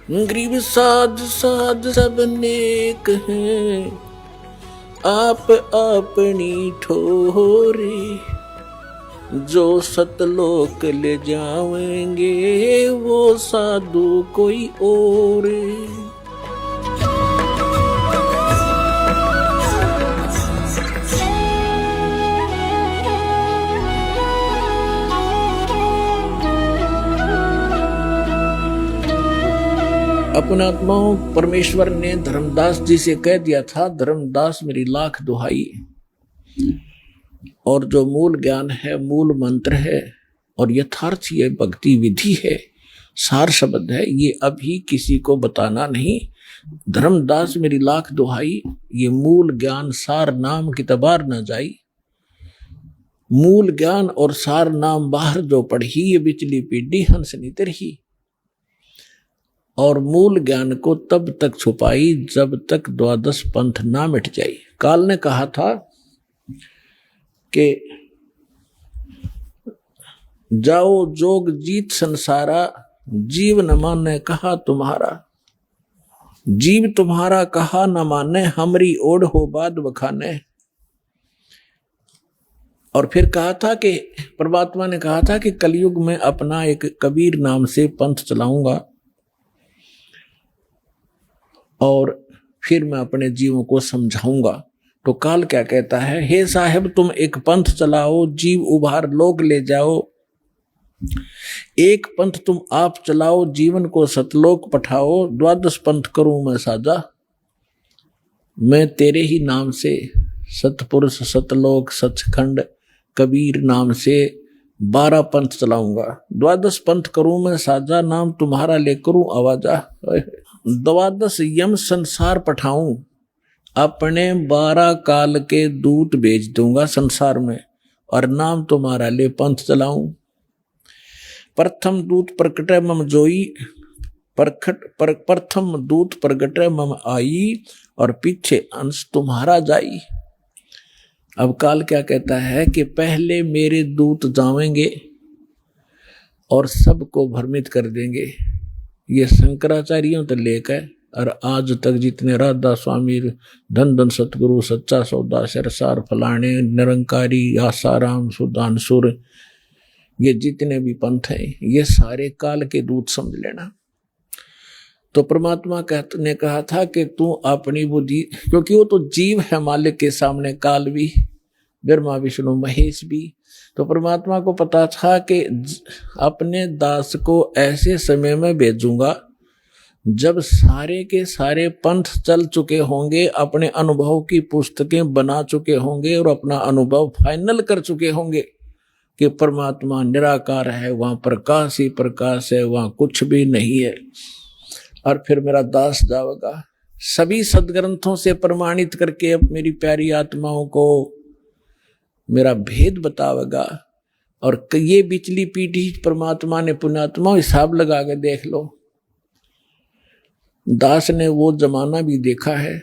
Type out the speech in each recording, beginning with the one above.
गरीब साध साध सब नेक हैं, आप अपनी ठोरे, जो सतलोक ले जाएंगे वो साधु कोई और। अपने आत्माओं परमेश्वर ने धर्मदास जी से कह दिया था, धर्मदास मेरी लाख दुहाई, और जो मूल ज्ञान है, मूल मंत्र है और यथार्थ ये भक्ति विधि है, सार शब्द है, ये अभी किसी को बताना नहीं। धर्मदास मेरी लाख दुहाई, ये मूल ज्ञान सार नाम की तबार न जाई। मूल ज्ञान और सार नाम बाहर जो पढ़ी, ये बिचली पीढ़ी हंस नितर ही, और मूल ज्ञान को तब तक छुपाई जब तक द्वादश पंथ ना मिट जाए। काल ने कहा था कि जाओ जोग जीत संसारा, जीव न माने कहा तुम्हारा। जीव तुम्हारा कहा न माने, हमरी ओढ़ हो बाद बखाने। और फिर कहा था कि परमात्मा ने कहा था कि कलयुग में अपना एक कबीर नाम से पंथ चलाऊंगा, और फिर मैं अपने जीवों को समझाऊंगा। तो काल क्या कहता है, हे साहेब तुम एक पंथ चलाओ, जीव उभार लोग ले जाओ। एक पंथ तुम आप चलाओ, जीवन को सतलोक पठाओ। द्वादश पंथ करूं मैं साजा, मैं तेरे ही नाम से सतपुरुष सतलोक सचखंड कबीर नाम से 12 पंथ चलाऊंगा। द्वादश पंथ करूं मैं साजा, नाम तुम्हारा ले करूं आवाजा। द्वादश यम संसार पठाऊं, अपने 12 काल के दूत भेज दूंगा संसार में, और नाम तुम्हारा ले पंथ चलाऊं। प्रथम दूत प्रकटे मम जोई, प्रथम दूत प्रकटे मम आई, और पीछे अंश तुम्हारा जाई। अब काल क्या कहता है कि पहले मेरे दूत जावेंगे और सबको भ्रमित कर देंगे। ये शंकराचार्यों तो लेकर और आज तक जितने राधा स्वामी, धन धन सतगुरु, सच्चा सौदा, सरसार फलाने, निरंकारी, आसाराम, सुधांसुर, ये जितने भी पंथ हैं, ये सारे काल के दूत समझ लेना। तो परमात्मा ने कहा था कि तू अपनी बुद्धि, क्योंकि वो तो जीव है मालिक के सामने, काल भी, ब्रह्मा विष्णु महेश भी। तो परमात्मा को पता था कि अपने दास को ऐसे समय में भेजूंगा जब सारे के सारे पंथ चल चुके होंगे, अपने अनुभव की पुस्तकें बना चुके होंगे और अपना अनुभव फाइनल कर चुके होंगे कि परमात्मा निराकार है, वहां प्रकाश ही प्रकाश है, वहां कुछ भी नहीं है। और फिर मेरा दास जाएगा सभी सदग्रंथों से प्रमाणित करके अब मेरी प्यारी आत्माओं को मेरा भेद बतावेगा। और ये बिचली पीढ़ी परमात्मा ने पुण्यात्मा हिसाब लगा के देख लो, दास ने वो जमाना भी देखा है,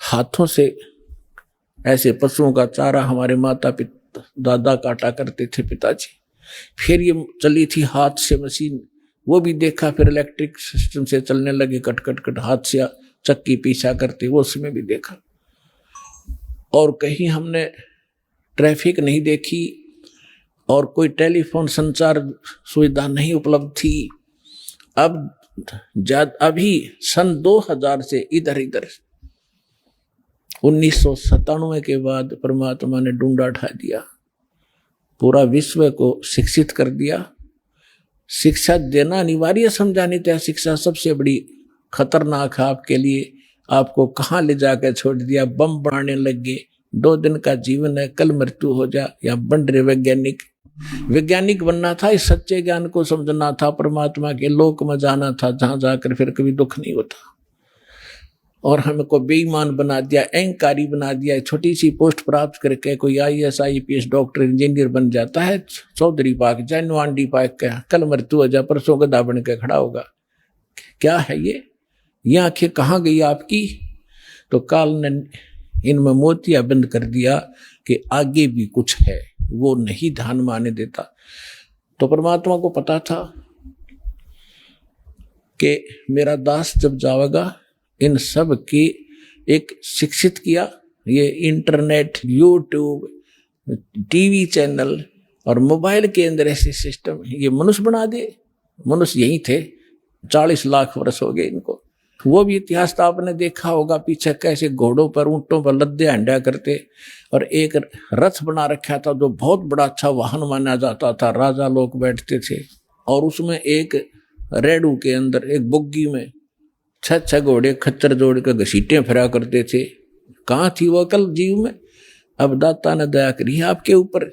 हाथों से ऐसे पशुओं का चारा हमारे माता पिता दादा काटा करते थे पिताजी। फिर ये चली थी हाथ से मशीन, वो भी देखा। फिर इलेक्ट्रिक सिस्टम से चलने लगे, कट कट कट हाथ से चक्की पीछा करते, वो उसमें भी देखा। और कहीं हमने ट्रैफिक नहीं देखी और कोई टेलीफोन संचार सुविधा नहीं उपलब्ध थी। अभी सन 2000 से इधर 1997 के बाद परमात्मा ने डूंडा उठा दिया, पूरा विश्व को शिक्षित कर दिया। शिक्षा देना अनिवार्य समझा, नहीं तो शिक्षा सबसे बड़ी खतरनाक है आपके लिए। आपको कहाँ ले जाकर छोड़ दिया, बम बनाने लग गए। 2 दिन का जीवन है, कल मृत्यु हो जा। या बन रहे वैज्ञानिक बनना था, इस सच्चे ज्ञान को समझना था, परमात्मा के लोक में जाना था, जहां जाकर फिर कभी दुख नहीं होता। और हमको बेईमान बना दिया, अहंकारी बना दिया। छोटी सी पोस्ट प्राप्त करके कोई IAS IPS डॉक्टर इंजीनियर बन जाता है, चौधरी पाक जाए, नवांडी पाक का, कल मृत्यु हो जाए, परसों गधा बन के खड़ा होगा। क्या है ये आंखें कहाँ गई आपकी? तो काल ने इनमें मोतिया बंद कर दिया कि आगे भी कुछ है, वो नहीं ध्यान माने देता। तो परमात्मा को पता था कि मेरा दास जब जाएगा इन सब की एक शिक्षित किया, ये इंटरनेट, यूट्यूब, टीवी चैनल और मोबाइल के अंदर ऐसे सिस्टम ये मनुष्य बना दे। मनुष्य यही थे, 40 लाख वर्ष हो गए इनको। वो भी इतिहास तो आपने देखा होगा पीछे कैसे घोड़ों पर, ऊंटों पर लद्दे हंडा करते, और एक रथ बना रखा था जो बहुत बड़ा अच्छा वाहन माना जाता था, राजा लोग बैठते थे, और उसमें एक रेडू के अंदर एक बुग्गी में 6 घोड़े खच्चर जोड़ कर घसीटे फिरा करते थे। कहाँ थी वो अकल जीव में? अब दाता ने दया करी है आपके ऊपर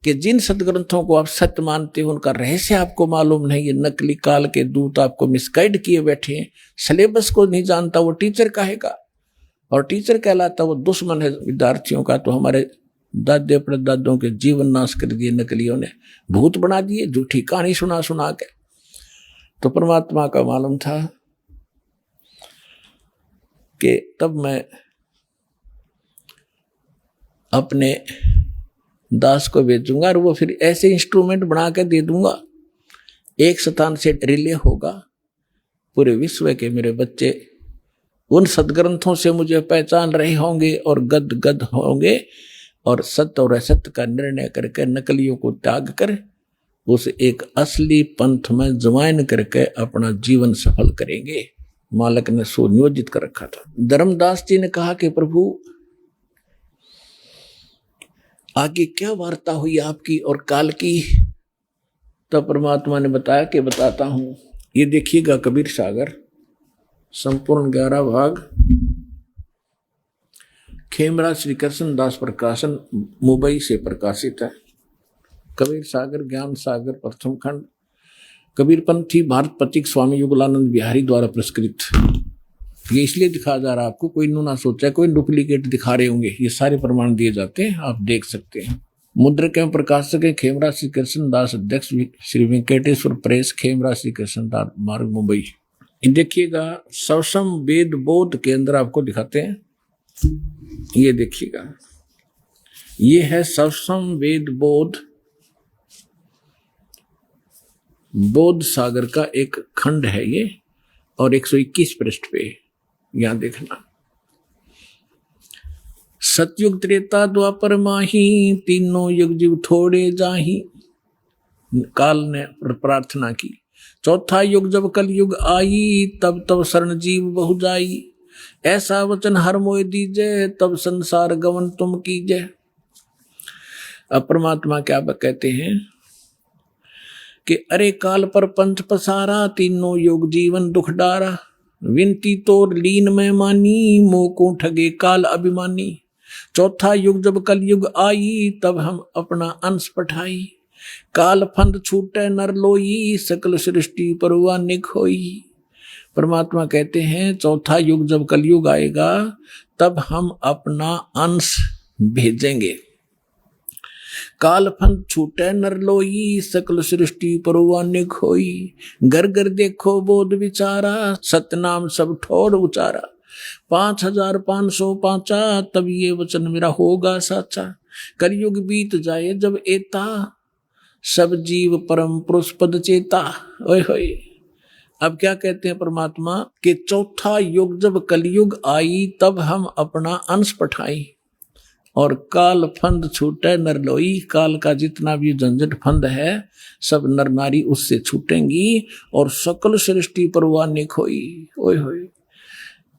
कि जिन सदग्रंथों को आप सत्य मानते हो उनका रहस्य आपको मालूम नहीं। ये नकली काल के दूत आपको मिसगाइड किए बैठे हैं। सिलेबस को नहीं जानता वो टीचर कहेगा, और टीचर कहलाता वो दुश्मन है विद्यार्थियों का। तो हमारे दादे परदादों के जीवन नाश कर दिए नकलियों ने, भूत बना दिए झूठी कहानी सुना सुना के। तो परमात्मा का मालूम था कि तब मैं अपने दास को भेजूंगा और वो फिर ऐसे इंस्ट्रूमेंट बना के दे दूंगा, एक स्थान से रिले होगा पूरे विश्व के मेरे बच्चे उन सदग्रंथों से मुझे पहचान रहे होंगे और गद गद होंगे, और सत्य और असत्य का निर्णय करके नकलियों को त्याग कर उस एक असली पंथ में ज्वाइन करके अपना जीवन सफल करेंगे। मालिक ने सुनियोजित कर रखा था। धर्मदास जी ने कहा कि प्रभु आगे क्या वार्ता हुई आपकी और काल की? तब परमात्मा ने बताया कि बताता हूं। ये देखिएगा कबीर सागर संपूर्ण 11 भाग, खेमराज श्री कृष्ण दास प्रकाशन मुंबई से प्रकाशित है। कबीर सागर ज्ञान सागर प्रथम खंड, कबीरपंथी भारत पथिक स्वामी युगलानंद बिहारी द्वारा पुरस्कृत। ये इसलिए दिखाया जा रहा है आपको, कोई ना सोचा कोई डुप्लीकेट दिखा रहे होंगे, ये सारे प्रमाण दिए जाते हैं, आप देख सकते हैं। मुद्रक एवं प्रकाशक है खेमराज श्री कृष्ण दास, अध्यक्ष श्री वेंकटेश्वर प्रेस, खेमराज श्री कृष्ण दास मार्ग मुंबई। देखिएगा सवसम वेद बोध के अंदर आपको दिखाते हैं, ये देखिएगा ये है सवसम वेद बोध, बोध सागर का एक खंड है ये, और 121 पृष्ठ पे यहां देखना। सतयुग त्रेता द्वापर माही, तीनों युग जीव थोड़े जाही। काल ने प्रार्थना की। चौथा युग जब कल युग आई, तब तब शरण जीव बहु जाई। ऐसा वचन हर मोय दीजे, तब संसार गमन तुम कीजे। अब परमात्मा क्या कहते हैं कि अरे काल पर पंथ पसारा, तीनों युग जीवन दुख डारा। विनती तोर लीन में मानी, मोको ठगे काल अभिमानी। चौथा युग जब कल युग आई, तब हम अपना अंश पठाई। काल फंद छूटे नर लोई, सकल सृष्टि परवानिक होई। परमात्मा कहते हैं चौथा युग जब कलयुग आएगा तब हम अपना अंश भेजेंगे। काल फंद छूटे नर लोई, सकल सृष्टि परवानिक होई। घर घर देखो बोध विचारा, सतनाम सब ठोर उचारा। 5505 तब ये वचन मेरा होगा साचा। कलयुग बीत जाए जब एता, सब जीव परम पुरुष पद चेता। ओए होए, अब क्या कहते हैं परमात्मा कि चौथा युग जब कलयुग आई तब हम अपना अंश पठाई, और काल फंद छूटे नर लोई। काल का जितना भी झंझट फंद है सब नर नारी उससे छूटेंगी, और सकल सृष्टि परवानिक होई। ओए होए,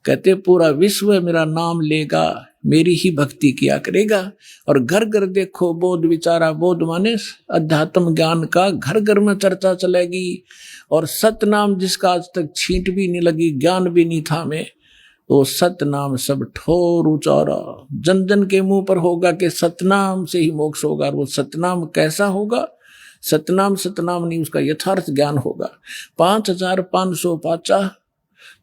कहते पूरा विश्व मेरा नाम लेगा, मेरी ही भक्ति किया करेगा। और घर घर देखो बोध विचारा, बोध माने अध्यात्म ज्ञान का घर घर में चर्चा चलेगी। और सतनाम जिसका आज तक छींट भी नहीं लगी, ज्ञान भी नहीं था में, वो सतनाम सब ठोर उचारा। जन जन के मुंह पर होगा कि सतनाम से ही मोक्ष होगा। और वो सतनाम कैसा होगा? सतनाम सतनाम नहीं, उसका यथार्थ ज्ञान होगा। 5505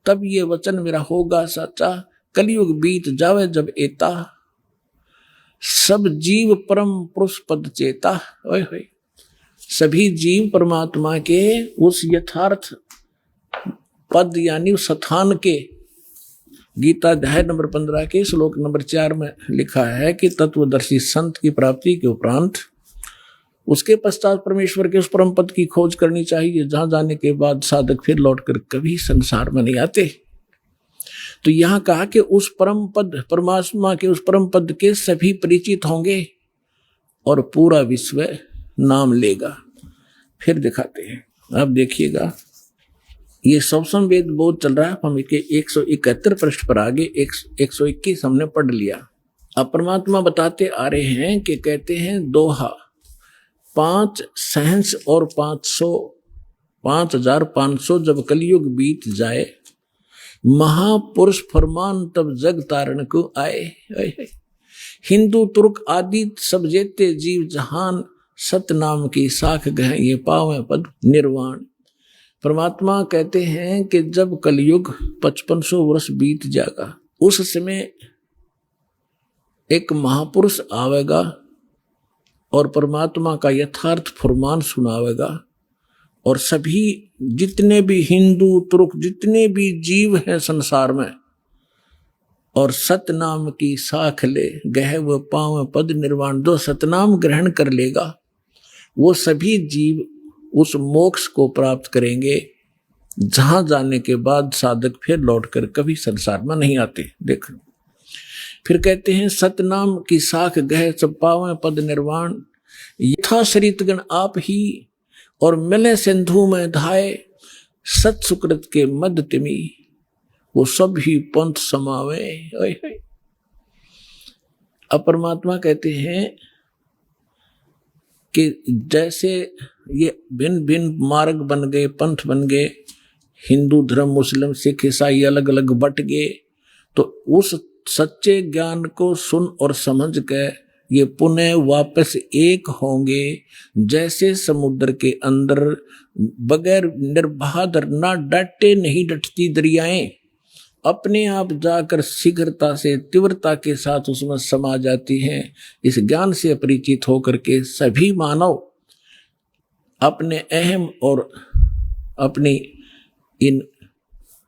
तब ये वचन मेरा होगा सच्चा। कलयुग बीत जावे जब एता, सब जीव परम पुरुष पद चेता। ओए होए, सभी जीव परमात्मा के उस यथार्थ पद यानी उस स्थान के, गीता अध्याय नंबर 15 के श्लोक नंबर 4 में लिखा है कि तत्वदर्शी संत की प्राप्ति के उपरांत उसके पश्चात परमेश्वर के उस परम पद की खोज करनी चाहिए, जहां जाने के बाद साधक फिर लौटकर कभी संसार में नहीं आते। तो यहां कहा कि उस परम पद, परमात्मा के उस परम पद के सभी परिचित होंगे और पूरा विश्व नाम लेगा। फिर दिखाते हैं, अब देखिएगा, ये सवसम वेद बोध चल रहा है। हम इसके 171 पृष्ठ पर आगे 121 हमने पढ़ लिया। अब परमात्मा बताते आ रहे हैं कि कहते हैं दोहा 5 सहंस और 500 5500 जब कलयुग बीत जाए, महापुरुष फरमान तब जग तारण को आए। हिंदू तुर्क आदि सब जेते जीव जहान, सतनाम की साख गह ये पावे पद निर्वाण। परमात्मा कहते हैं कि जब कलयुग 5500 वर्ष बीत जाएगा, उस समय एक महापुरुष आवेगा और परमात्मा का यथार्थ फरमान सुनावेगा, और सभी जितने भी हिंदू तुर्क जितने भी जीव हैं संसार में, और सतनाम की साख ले गह व पाव पद निर्वाण। जो सतनाम ग्रहण कर लेगा वो सभी जीव उस मोक्ष को प्राप्त करेंगे, जहां जाने के बाद साधक फिर लौटकर कभी संसार में नहीं आते। देखो फिर कहते हैं सतनाम की साख गह सब पावे पद निर्वाण। यथा शरीतगण आप ही और मिले सिंधु में धाये, सत सुकृत के मद तिमी वो सब ही पंथ समावे। अब परमात्मा कहते हैं कि जैसे ये भिन्न भिन्न मार्ग बन गए, पंथ बन गए, हिंदू धर्म, मुस्लिम, सिख, ईसाई अलग अलग बट गए, तो उस सच्चे ज्ञान को सुन और समझ के ये पुनः वापस एक होंगे। जैसे समुद्र के अंदर बगैर निर्बाध ना डटे नहीं डटती दरियाएं, अपने आप जाकर शीघ्रता से तीव्रता के साथ उसमें समा जाती हैं। इस ज्ञान से परिचित होकर के सभी मानव अपने अहम और अपनी इन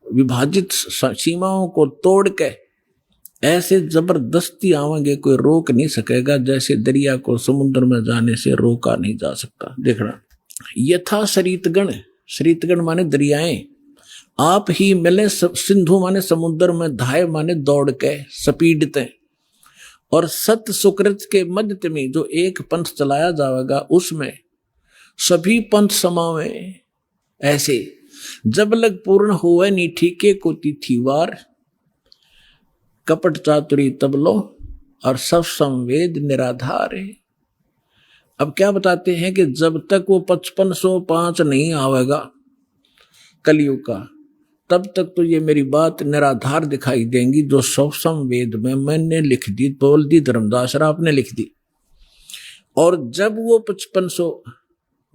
विभाजित सीमाओं को तोड़ के ऐसे जबरदस्ती आवेंगे, कोई रोक नहीं सकेगा, जैसे दरिया को समुद्र में जाने से रोका नहीं जा सकता। देखना, यथा शरीतगण, शरीतगण माने दरियाएं, आप ही मिले सिंधु माने समुद्र में, धाय माने दौड़ के स्पीडते, और सत सुकृत के मध्य में जो एक पंथ चलाया जाएगा उसमें सभी पंथ समावे। ऐसे जब लग पूर्ण हुए नी ठीके को तिथिवार, कपट चातुरी तब लो और सब संवेद निराधार है। अब क्या बताते हैं कि जब तक वो 5505 नहीं आवेगा कलयुग का, तब तक तो ये मेरी बात निराधार दिखाई देंगी, जो सब संवेद में मैंने लिख दी, बोल दी, धर्मदास राव ने लिख दी। और जब वो 5500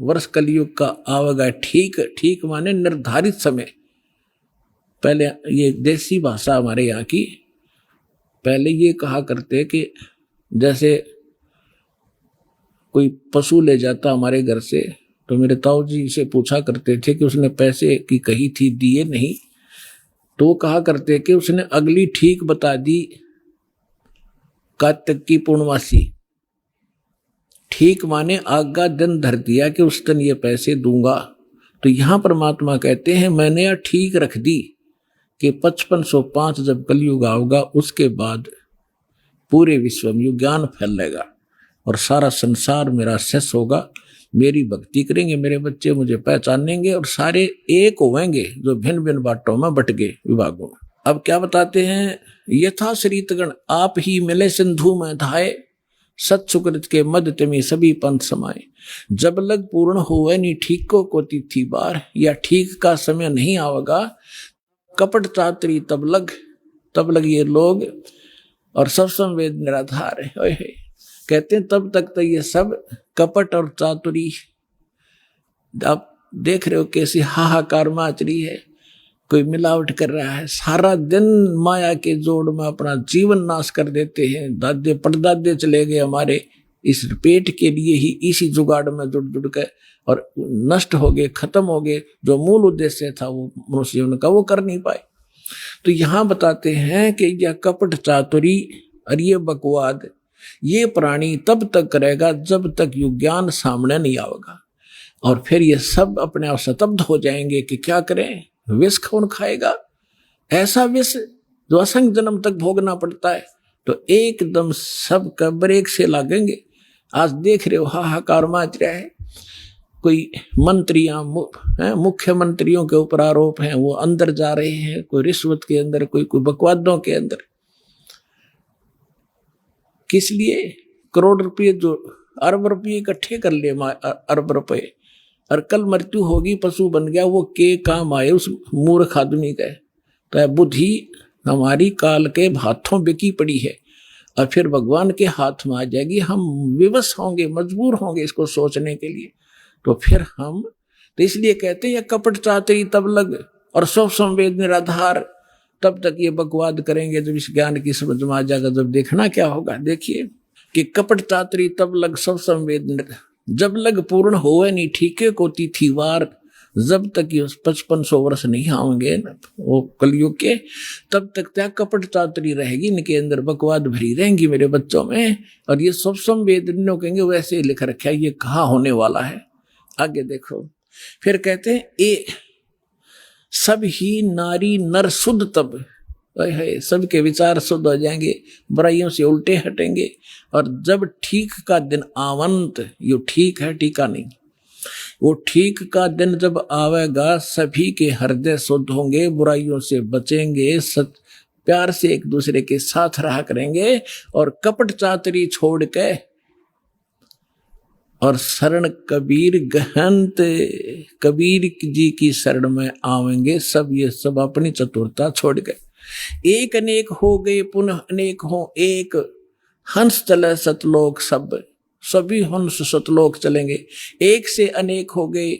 वर्ष कलयुग का आवेगा, ठीक ठीक माने निर्धारित समय। पहले ये देसी भाषा हमारे यहाँ की, पहले ये कहा करते कि जैसे कोई पशु ले जाता हमारे घर से, तो मेरे ताऊ जी से पूछा करते थे कि उसने पैसे की कही थी, दिए नहीं, तो वो कहा करते कि उसने अगली ठीक बता दी, कार्तिक की पूर्णमासी। ठीक माने आगा दिन धर दिया कि उस दिन ये पैसे दूंगा। तो यहां परमात्मा कहते हैं मैंने यह ठीक रख दी कि 5505 जब कलयुग आओगा, उसके बाद पूरे विश्व में ज्ञान फैलेगा और सारा संसार मेरा शेष होगा। मेरी भक्ति करेंगे मेरे बच्चे, मुझे पहचानेंगे और सारे एक होंगे जो भिन्न भिन्न बाटों में बट गए विभागों में। अब क्या बताते हैं, यथा शरीतगण आप ही मिले सिंधु में धाये, सत सुकृत के मध्य में सभी पंथ समाये। जब लग पूर्ण हुए नी ठीको को तिथि बार, या ठीक का समय नहीं आवेगा, कपट चातुरी तब लग ये लोग और सब संवेद निराधार है। कहते हैं तब तक तो ये सब कपट और चातुरी, आप देख रहे हो कैसी हाहाकार मच रही है, कोई मिलावट कर रहा है, सारा दिन माया के जोड़ में अपना जीवन नाश कर देते हैं। दादे परदादे चले गए हमारे इस पेट के लिए ही, इसी जुगाड़ में जुड़ के, और नष्ट हो गए, खत्म हो गए। जो मूल उद्देश्य था वो मनुष्य जीवन का, वो कर नहीं पाए। तो यहां बताते हैं कि यह कपट चातुरी और ये बकवाद, ये प्राणी तब तक करेगा जब तक ये ज्ञान सामने नहीं आएगा, और फिर ये सब अपने आप स्तब्ध हो जाएंगे कि क्या करें, विष कौन खाएगा, ऐसा विष जो असंख्य जन्म तक भोगना पड़ता है। तो एकदम सब का ब्रेक से लागेंगे। आज देख रहे हो हाहाकार मच रहा है, कोई मंत्रियां मुख्यमंत्रियों के ऊपर आरोप हैं, वो अंदर जा रहे हैं, कोई रिश्वत के अंदर, कोई बकवादों के अंदर। किस लिए? करोड़ रुपये, जो अरब रुपये इकट्ठे कर ले, अरब रुपये, और कल मृत्यु होगी, पशु बन गया, वो के काम आए उस मूर्ख आदमी का। तो बुद्धि हमारी काल के हाथों बिकी पड़ी है, और फिर भगवान के हाथ में आ जाएगी। हम विवश होंगे, मजबूर होंगे इसको सोचने के लिए। तो फिर हम, तो इसलिए कहते हैं कपट चातरी तब लग और सब संवेद निराधार, तब तक ये बकवाद करेंगे जब इस ज्ञान की समझ में आ जाएगा। जब देखना क्या होगा, देखिए कि कपट चातरी तब लग सब संवेद, जब लग पूर्ण होए नहीं ठीके को तिथि वार, जब तक ये 5500 वर्ष नहीं आएंगे ना वो कलयुग के, तब तक क्या कपट चातरी रहेगी, इनके अंदर बकवाद भरी रहेंगी मेरे बच्चों में। और ये सब संवेदनियों कहेंगे वैसे ही लिख रखा है, ये कहाँ होने वाला है। आगे देखो, फिर कहते हैं ए सब ही नारी नर शुद्ध तब, सबके विचार शुद्ध हो जाएंगे, बुराइयों से उल्टे हटेंगे। और जब ठीक का दिन आवंत, ये ठीक है टीका नहीं, वो ठीक का दिन जब आवेगा, सभी के हृदय शुद्ध होंगे, बुराइयों से बचेंगे, प्यार से एक दूसरे के साथ रहा करेंगे, और कपट चातरी छोड़ के और शरण कबीर गहंत, कबीर जी की शरण में आवेंगे सब। ये सब अपनी चतुरता छोड़ गए। एक अनेक हो गए पुनः अनेक हो एक, हंस चले सतलोक सब, सभी हंस सतलोक चलेंगे। एक से अनेक हो गए,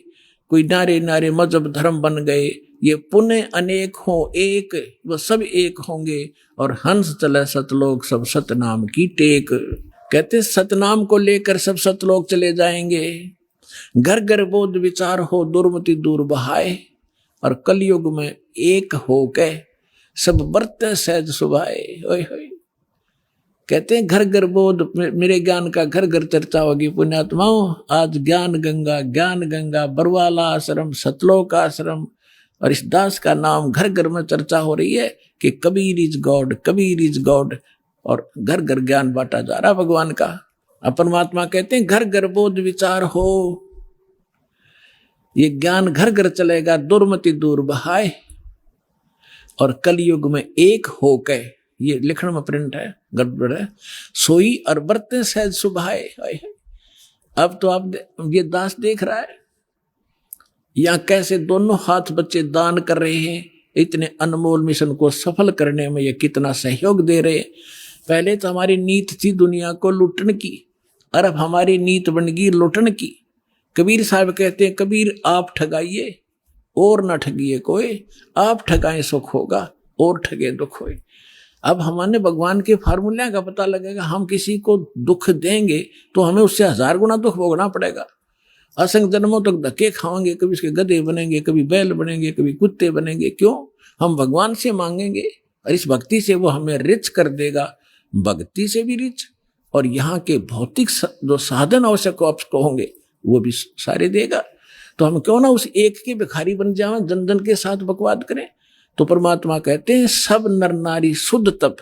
कोई नारे नारे मजहब धर्म बन गए, ये पुनः अनेक हो एक, वो सब एक होंगे, और हंस चले सतलोक सब सतनाम की टेक। कहते सतनाम को लेकर सब सतलोक चले जाएंगे। घर घर बोध विचार हो दुर्मति दूर बहाए, और कलयुग में एक हो के सब बरते सहज सुभाए। ओए होए, कहते हैं घर घर बोध, मेरे ज्ञान का घर घर चर्चा होगी पुण्यात्माओं। आज ज्ञान गंगा बरवाला आश्रम, सतलोक आश्रम, और इस दास का नाम घर घर में चर्चा हो रही है कि Kabir is God, Kabir is God, और घर घर ज्ञान बांटा जा रहा भगवान का। परमात्मा कहते हैं घर घर बोध विचार हो, ये ज्ञान घर घर चलेगा, दुर्मति दूर बहाए, और कलयुग में एक हो के, ये लिखण में प्रिंट है, गड़बड़ है, सोई और बरते सहज सुभाए। अब तो आप ये दास देख रहा है यहाँ कैसे दोनों हाथ बच्चे दान कर रहे हैं, इतने अनमोल मिशन को सफल करने में ये कितना सहयोग दे रहे हैं। पहले तो हमारी नीत थी दुनिया को लूटने की, और अब हमारी नीत बन गई लूटने की। कबीर साहब कहते हैं कबीर आप ठगाइए और न ठगिए कोई, आप ठगाए सुख होगा और ठगे दुख होए। अब हमारे भगवान के फार्मूले का पता लगेगा, हम किसी को दुख देंगे तो हमें उससे 1000 गुना दुख भोगना पड़ेगा। असंख्य जन्मों तक धक्के खाएंगे, कभी उसके गधे बनेंगे, कभी बैल बनेंगे, कभी कुत्ते बनेंगे। क्यों? हम भगवान से मांगेंगे और इस भक्ति से वो हमें रिच कर देगा, भक्ति से भी रिच, और यहाँ के भौतिक जो साधन आवश्यक आपको होंगे वो भी सारे देगा। तो हम क्यों ना उस एक के भिखारी बन जाए, जन जन के साथ बकवाद करें। तो परमात्मा कहते हैं सब नर नारी शुद्ध तब,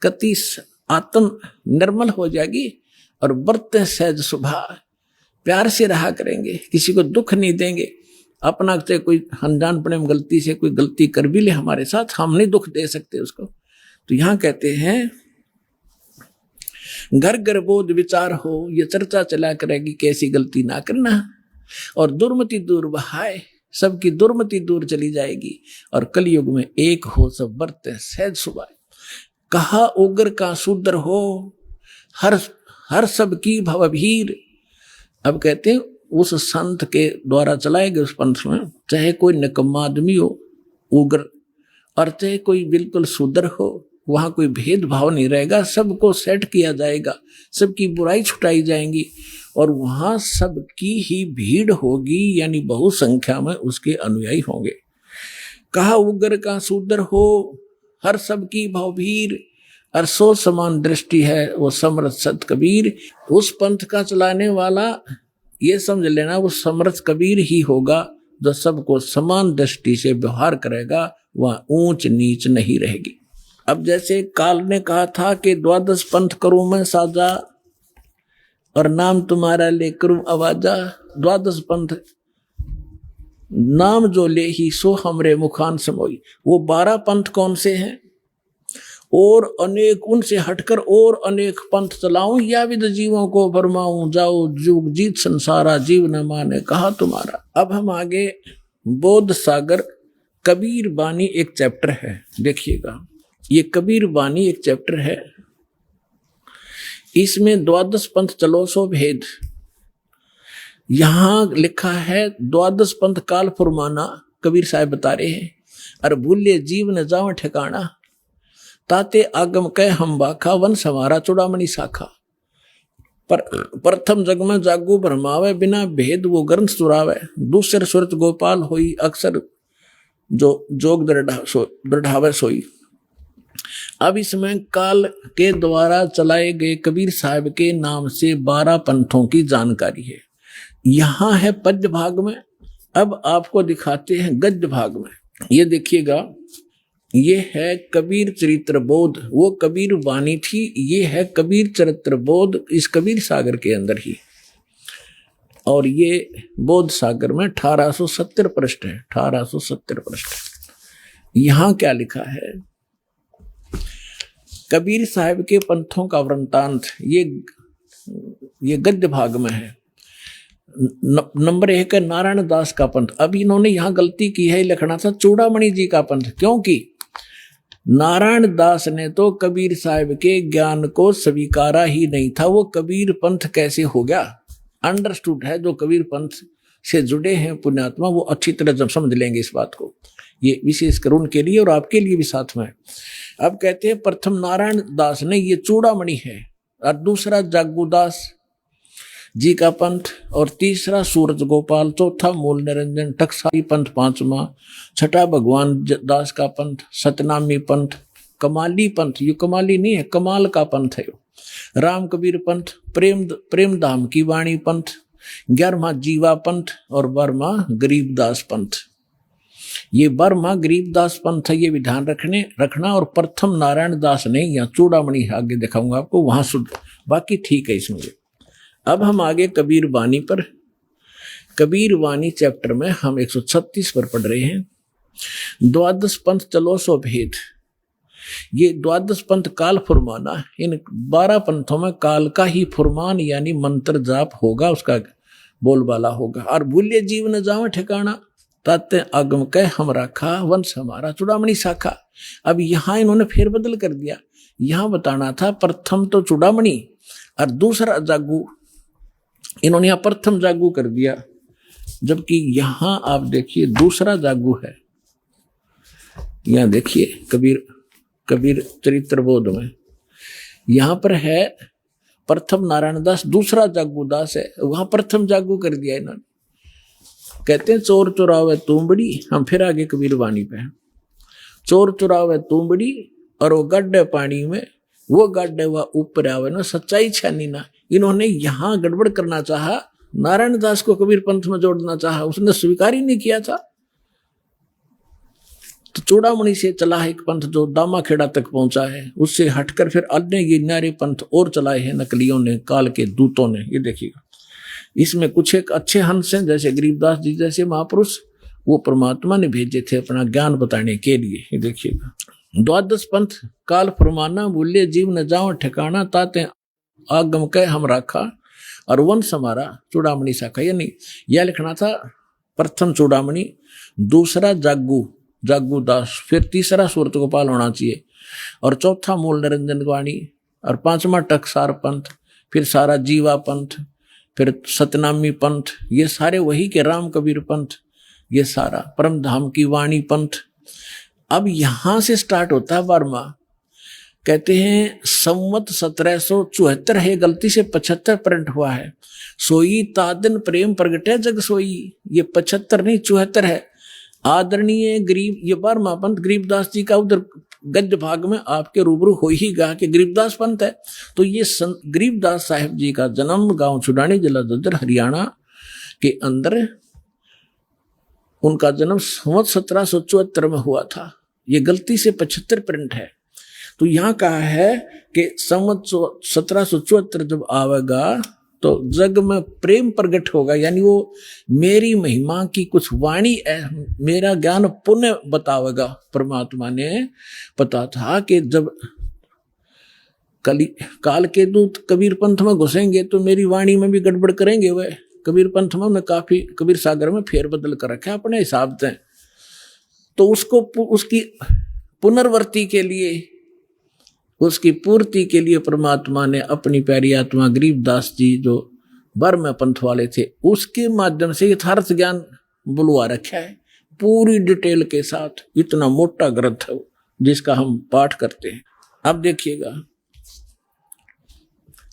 कति आत्म निर्मल हो जाएगी, और बरते सहज सुभा, प्यार से रहा करेंगे, किसी को दुख नहीं देंगे। अपना से कोई अनजानपने में गलती से कोई गलती कर भी ले हमारे साथ, हम नहीं दुख दे सकते उसको। तो यहाँ कहते हैं घर घर बोध विचार हो, ये चर्चा चला करेगी कैसी गलती ना करना, और दुर्मति दूर बहाए, सबकी दुर्मति दूर चली जाएगी, और कलयुग में एक हो सब बरते सहज सुभाए। कहा उग्र का शूद्र हो, हर सब की भवभीर। अब कहते हैं उस संत के द्वारा चलाए गए उस पंथ में, चाहे कोई निकम्मा आदमी हो उग्र, और चाहे कोई बिल्कुल शूद्र हो, वहां कोई भेदभाव नहीं रहेगा, सबको सेट किया जाएगा, सबकी बुराई छुटाई जाएंगी, और वहां सबकी ही भीड़ होगी, यानी बहुसंख्या में उसके अनुयायी होंगे। कहा उग्र का शूद्र हो, हर सबकी भवभीर, और सो समान दृष्टि है वो समर्थ संत कबीर। उस पंथ का चलाने वाला ये समझ लेना वो समर्थ कबीर ही होगा जो सबको समान दृष्टि से व्यवहार करेगा, वह ऊंच नीच नहीं रहेगी। अब जैसे काल ने कहा था कि 12 पंथ करूं मैं साजा और नाम तुम्हारा ले करूं आवाजा। 12 पंथ नाम जो ले ही सो हमरे मुखान समोई। वो 12 पंथ कौन से हैं? और अनेक उनसे हटकर और अनेक पंथ चलाऊं या विद जीवों को फरमाऊं, जाओ जुग जीत संसारा जीव न माने कहा तुम्हारा। अब हम आगे बोध सागर कबीर बानी एक चैप्टर है, देखिएगा ये कबीर बानी एक चैप्टर है। इसमें 12 पंथ चलो सो भेद। यहां लिखा है 12 पंथ काल फुरमाना कबीर साहब बता रहे हैं। अरे भूले जीव न जाओ ठिकाना, ताते आगम कह हम बाखा, वंश हमारा चूड़ामणि शाखा। पर प्रथम जग में जागू भरमावे, बिना भेद वो ग्रंथ सुरावे। दूसर सुरत गोपाल होई, अक्सर जो जोग दृढ़ावे सोई। अब इसमें काल के द्वारा चलाए गए कबीर साहब के नाम से 12 पंथों की जानकारी है। यहां है पद्य भाग में। अब आपको दिखाते हैं गद्य भाग में। ये देखिएगा, ये है कबीर चरित्र बोध, वो कबीर वाणी थी। ये है कबीर चरित्र बोध इस कबीर सागर के अंदर ही। और ये बोध सागर में 1870 पृष्ठ है, 1870 पृष्ठ। यहां क्या लिखा है? कबीर साहब के पंथों का वृंतांत ये गद्य भाग में है। नंबर 1 है नारायण दास का पंथ। अब इन्होंने यहां गलती की है, लिखना था चूड़ामणि जी का पंथ, क्योंकि नारायण दास ने तो कबीर साहब के ज्ञान को स्वीकारा ही नहीं था। वो कबीर पंथ कैसे हो गया? अंडरस्टूड है, जो कबीर पंथ से जुड़े हैं पुण्यात्मा वो अच्छी तरह जब समझ लेंगे इस बात को। ये विशेषकर उनके लिए और आपके लिए भी साथ में। अब कहते हैं प्रथम नारायण दास ने, ये चूड़ामणि है, और दूसरा जागूदास जी का पंथ, और तीसरा सूरज गोपाल, चौथा मूल निरंजन, टकसाली पंथ पांचवा, छठा भगवान दास का पंथ, सतनामी पंथ, कमाली पंथ, ये कमाली नहीं है कमाल का पंथ है, राम कबीर पंथ, प्रेम धाम की वाणी पंथ, 11वां जीवा पंथ और 12वां गरीबदास पंथ। ये 12वां गरीबदास पंथ है, ये भी ध्यान रखना। और प्रथम नारायण दास ने, यहाँ चूड़ामणि आगे दिखाऊंगा आपको, वहां शुद्ध, बाकी ठीक है इसमें। अब हम आगे कबीर वाणी पर, कबीर वाणी चैप्टर में हम 136 पर पढ़ रहे हैं। 12 पंथ चलो सो भेद। ये 12 पंथ काल फुरमाना, इन 12 पंथों में काल का ही फुरमान यानी मंत्र जाप होगा, उसका बोलबाला होगा। और भूल्य जीव न जाओ ठिकाना, ताते आगम कह हम राखा, वंश हमारा चूड़ामणि शाखा। अब यहां इन्होंने फेर बदल कर दिया। यहां बताना था प्रथम तो चूड़ामणि और दूसरा जागू, इन्होंने यहां प्रथम जागू कर दिया, जबकि यहां आप देखिए दूसरा जागू है। यहां देखिए कबीर चरित्र बोध में यहां पर है प्रथम नारायण दास, दूसरा जागू दास है, वहां प्रथम जागू कर दिया इन्होंने। कहते हैं चोर चुरावे तुमबड़ी, हम फिर आगे कबीर वाणी पे हैं। चोर चुरावे तुमबड़ी और वो गड्ढे पानी में, वो गड्ढे वह ऊपर आवे ना, सच्चाई छानी ना। इन्होंने यहां गड़बड़ करना चाहा, नारायण दास को कबीर पंथ में जोड़ना चाहा, उसने स्वीकार ही नहीं किया था। तो चूड़ामणि से चला है एक पंथ जो दामाखेड़ा तक पहुंचा है, उससे हटकर फिर अन्य ये न्यारे पंथ और चलाए हैं नकलियों ने, काल के दूतों ने। ये देखिएगा, इसमें कुछ एक अच्छे हंस हैं, जैसे गरीबदास जी जैसे महापुरुष, वो परमात्मा ने भेजे थे अपना ज्ञान बताने के लिए। ये देखिएगा, 12 पंथ काल फरमाना, भूले जीव न जाओ ठिकाना, ताते आगम कह हम राखा, और वंश हमारा चूड़ामणि शाखा। यानी यह लिखना था प्रथम चूड़ामणि, दूसरा जागू दास, फिर तीसरा सूरत गोपाल होना चाहिए, और चौथा मूल निरंजन वाणी, और 5वां टकसार पंथ, फिर सारा जीवा पंथ, फिर सतनामी पंथ, ये सारे वही के राम कबीर पंथ, ये सारा परम धाम की वाणी पंथ। अब यहां से स्टार्ट होता है 12वां। कहते हैं संवत 1774 है, गलती से 75 प्रिंट हुआ है। सोई तादन प्रेम प्रगटे जग सोई, ये 75 नहीं 74 है। आदरणीय गरीब, ये 12वां पंथ गरीबदास जी का उधर गद्य भाग में आपके रूबरू हो ही गया कि गरीबदास पंथ है। तो ये गरीबदास साहिब जी का जन्म गांव छुडानी, जिला झज्जर, हरियाणा के अंदर, उनका जन्म संवत 1774 में हुआ था। ये गलती से 75 प्रिंट है। तो यहाँ कहा है कि संवत 1774 जब आवेगा तो जग में प्रेम प्रकट होगा, यानी वो मेरी महिमा की कुछ वाणी मेरा ज्ञान पुण्य बतावेगा। परमात्मा ने पता था कि जब काल के दूत कबीर पंथ में घुसेंगे तो मेरी वाणी में भी गड़बड़ करेंगे। वह कबीर पंथ में काफी कबीर सागर में फेर बदल कर रखा अपने हिसाब से। तो उसको उसकी पुनर्वर्ती के लिए, उसकी पूर्ति के लिए परमात्मा ने अपनी प्यारी आत्मा गरीबदास जी जो बर्म पंथ वाले थे उसके माध्यम से यथार्थ ज्ञान बुलवा रखा है पूरी डिटेल के साथ। इतना मोटा ग्रंथ है जिसका हम पाठ करते हैं। अब देखिएगा,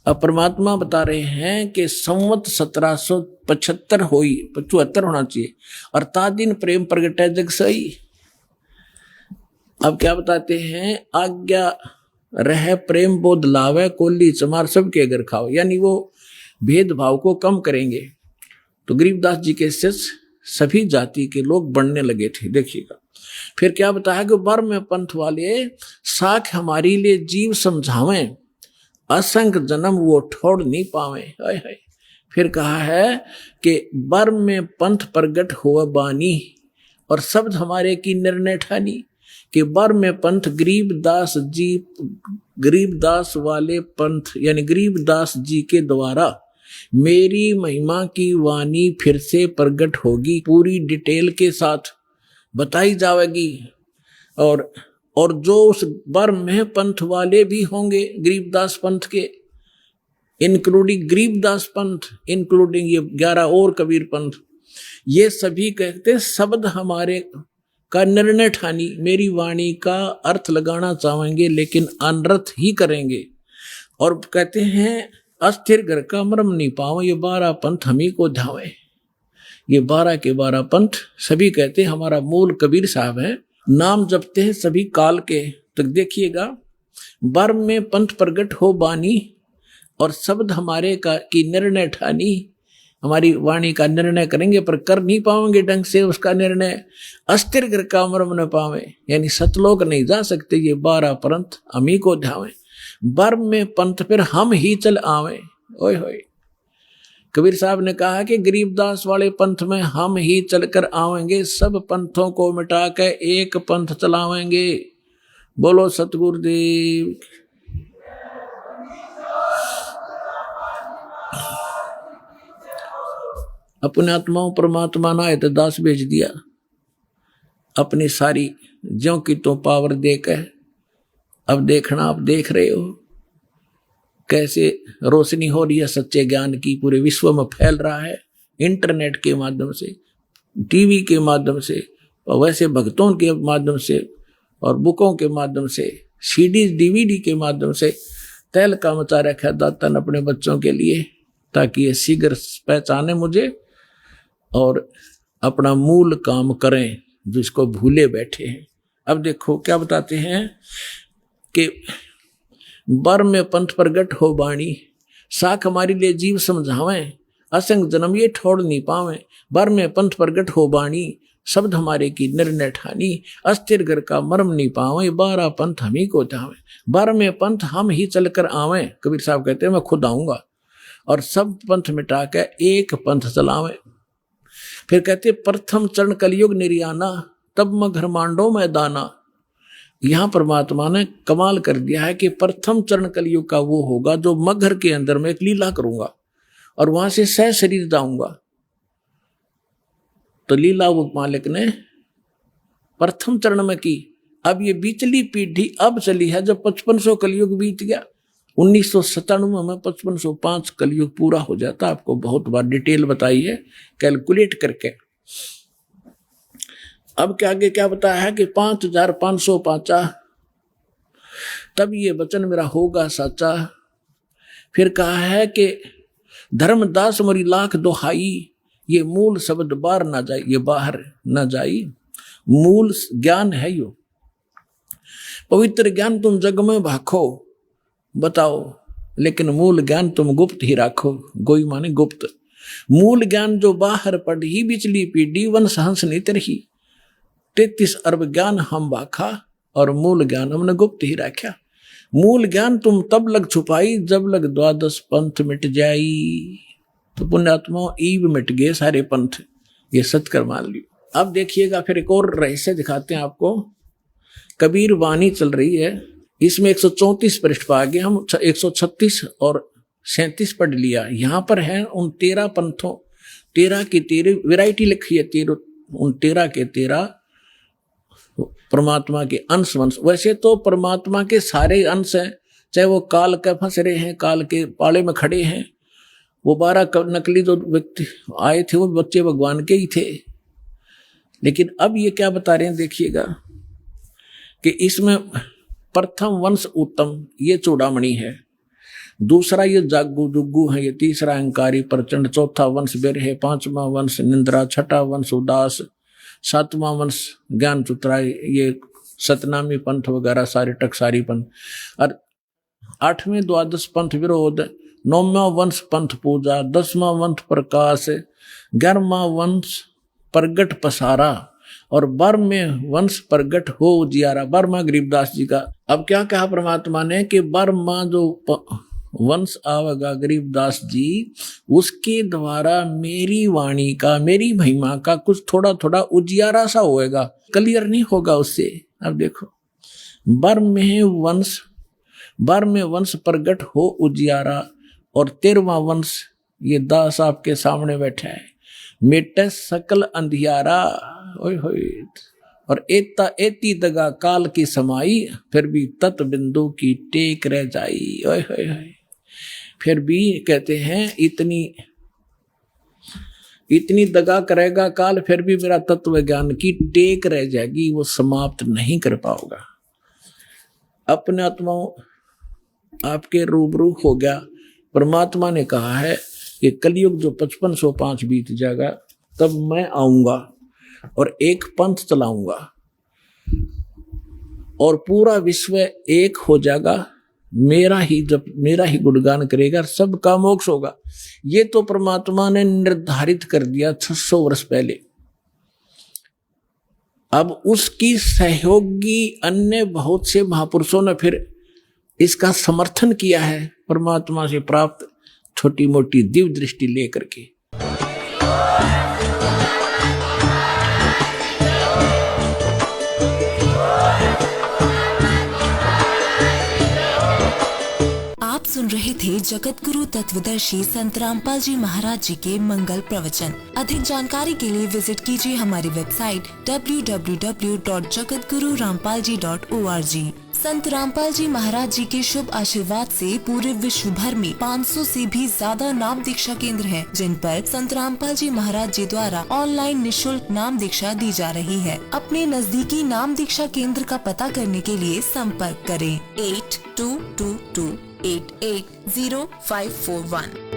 अब परमात्मा बता रहे हैं कि संवत 1775 हुई, 75 होना चाहिए, और तादिन प्रेम प्रगट है जग सही। अब क्या बताते हैं, आज्ञा रह प्रेम बोध लावे, कोली चमार सबके घर खाओ, यानी वो भेदभाव को कम करेंगे। तो गरीबदास जी के शिष्य सभी जाति के लोग बनने लगे थे। देखिएगा फिर क्या बताया कि बर में पंथ वाले साख हमारी लिए जीव समझावें, असंख्य जन्म वो छोड़ नहीं पावे। हाय हाय। फिर कहा है कि बर में पंथ प्रगट हुआ बानी, और शब्द हमारे की निर्णय ठानी कि बर में पंथ गरीबदास जी, गरीबदास वाले पंथ यानी गरीबदास जी के द्वारा मेरी महिमा की वाणी फिर से प्रगट होगी, पूरी डिटेल के साथ बताई जाएगी। और जो उस बर में पंथ वाले भी होंगे गरीबदास पंथ के, इंक्लूडिंग गरीबदास पंथ, इंक्लूडिंग ये 11 और कबीर पंथ, ये सभी कहते शब्द हमारे का निर्णय ठानी, मेरी वाणी का अर्थ लगाना चाहेंगे लेकिन अनर्थ ही करेंगे। और कहते हैं अस्थिर घर का मरम नहीं पावे, ये 12 पंथ हम ही को धावे। ये 12 के 12 पंथ सभी कहते हमारा मूल कबीर साहब है, नाम जपते हैं सभी काल के। तक देखिएगा, बर में पंथ प्रगट हो बानी और शब्द हमारे का की निर्णय ठानी, हमारी वाणी का निर्णय करेंगे पर कर नहीं पाएंगे ढंग से उसका निर्णय। अस्थिर घर का मरम न पावे, यानी सतलोक नहीं जा सकते, ये 12 पंथ हम ही को ध्यावे। बर में पंथ फिर हम ही चल आवे। ओए होए, कबीर साहब ने कहा कि गरीबदास वाले पंथ में हम ही चलकर आवेंगे, सब पंथों को मिटा के एक पंथ चलावेंगे। बोलो सतगुरुदेव। अपने आत्माओं परमात्मा ना है तो दास भेज दिया, अपनी सारी ज्यों की तो पावर देकर। अब देखना, आप देख रहे हो कैसे रोशनी हो रही है सच्चे ज्ञान की, पूरे विश्व में फैल रहा है इंटरनेट के माध्यम से, टीवी के माध्यम से, और वैसे भक्तों के माध्यम से, और बुकों के माध्यम से, सीडीज डीवीडी के माध्यम से। तहलका मचा रखा है दाता ने अपने बच्चों के लिए, ताकि ये शीघ्र पहचाने मुझे और अपना मूल काम करें जिसको भूले बैठे हैं। अब देखो क्या बताते हैं कि बर में पंथ प्रगट हो बाणी, साख हमारी लिए जीव समझावें, असंग जन्म ये छोड़ नहीं पावे। बर में पंथ प्रगट हो बाणी, शब्द हमारे की निर्णय ठानी, अस्थिर घर का मर्म नहीं पावे, 12 पंथ हम ही को चावे। बर में पंथ हम ही चलकर आवे, कबीर साहब कहते हैं मैं खुद आऊंगा, और सब पंथ मिटा के एक पंथ चलावे। फिर कहते प्रथम चरण कलयुग निर्याना, तब मैं घर मांडो में दाना। यहां परमात्मा ने कमाल कर दिया है कि प्रथम चरण कलयुग का वो होगा जो मगर के अंदर में एक लीला करूंगा और वहां से सह शरीर जाऊंगा। तो लीला वो मालिक ने प्रथम चरण में की। अब ये बीचली पीढ़ी अब चली है जब 5500 कलयुग बीत गया। 1997 में 5505 कलयुग पूरा हो जाता। आपको बहुत बार डिटेल बताई है कैलकुलेट करके। अब क्या आगे क्या बताया है कि 5505 तब ये वचन मेरा होगा साचा। फिर कहा है कि धर्मदास मोरी लाख दोहाई, ये मूल शब्द बाहर ना जाए, ये बाहर ना जाई, मूल ज्ञान है यो। पवित्र ज्ञान तुम जग में भाखो, बताओ, लेकिन मूल ज्ञान तुम गुप्त ही राखो। गोई माने गुप्त। मूल ज्ञान जो बाहर पढ़ ही बिचली पीढ़ी, वंश हंस नितर ही। 33 अरब ज्ञान हम बाखा, और मूल ज्ञान हमने गुप्त ही रखा। मूल ज्ञान तुम तब लग छुपाई, जब लग 12 पंथ मिट जाई। तो पुण्यात्मा ईब मिट गए सारे पंथ, ये सत्कर मान लियो। अब देखिएगा फिर एक और रहस्य दिखाते हैं आपको। कबीर वाणी चल रही है, इसमें 134 पृष्ठ पर आगे हम 136 और 37 पढ़ लिया। यहाँ पर है उन 13 पंथों, 13 की 13 वैरायटी लिखी है, 13 उन 13 के 13 परमात्मा के अंश वंश। वैसे तो परमात्मा के सारे अंश हैं, चाहे वो काल के फंस रहे हैं, काल के पाले में खड़े हैं। वो 12 नकली जो व्यक्ति आए थे वो बच्चे भगवान के ही थे। लेकिन अब ये क्या बता रहे हैं देखिएगा कि इसमें प्रथम वंश उत्तम, ये चूड़ामणि है। दूसरा ये जागू जुगू है, ये तीसरा अहंकारी प्रचंड, चौथा वंश बिर है, 5वां वंश निंद्रा, 6ठा वंश उदास, 7वां वंश ज्ञान चुतराई, ये सतनामी पंथ वगैरह सारे टकसारी पंथ, और 8वें 12 पंथ विरोध, 9वां वंश पंथ पूजा, 10वां वंश प्रकाश, 11वां वंश प्रगट पसारा, और 12वें वंश प्रगट हो उजियारा। 12वां गरीबदास जी का। अब क्या कहा परमात्मा ने कि 12वां जो वंश आवेगा गरीबदास जी, उसके द्वारा मेरी वाणी का, मेरी महिमा का कुछ थोड़ा थोड़ा उजियारा सा होएगा, क्लियर नहीं होगा उससे। अब देखो 12वें वंश प्रगट हो उजियारा, और 13वां वंश ये दास आपके सामने बैठा है, मिटे सकल अंधियारा। ओए होए, और एता एती दगा काल की समाई, फिर भी तत् बिंदु की टेक रह जाई। ओए होए होए, फिर भी कहते हैं इतनी दगा करेगा काल, फिर भी मेरा तत्व ज्ञान की टेक रह जाएगी, वो समाप्त नहीं कर पाओगा। अपने आत्माओं आपके रूबरू हो गया। परमात्मा ने कहा है कि कलयुग जो 5505 बीत जाएगा, तब मैं आऊंगा और एक पंथ चलाऊंगा और पूरा विश्व एक हो जाएगा, मेरा ही गुणगान करेगा, सबका मोक्ष होगा। ये तो परमात्मा ने निर्धारित कर दिया 600 वर्ष पहले। अब उसकी सहयोगी अन्य बहुत से महापुरुषों ने फिर इसका समर्थन किया है, परमात्मा से प्राप्त छोटी मोटी दिव्य दृष्टि लेकर के। आप सुन रहे थे जगत गुरु तत्वदर्शी संत रामपाल जी महाराज जी के मंगल प्रवचन। अधिक जानकारी के लिए विजिट कीजिए हमारी वेबसाइट www.jagatgururampalji.org। संत रामपाल जी महाराज जी के शुभ आशीर्वाद से पूरे विश्व भर में 500 से भी ज्यादा नाम दीक्षा केंद्र हैं, जिन पर संत रामपाल जी महाराज जी द्वारा ऑनलाइन निशुल्क नाम दीक्षा दी जा रही है। अपने नजदीकी नाम दीक्षा केंद्र का पता करने के लिए संपर्क करें 8222880541।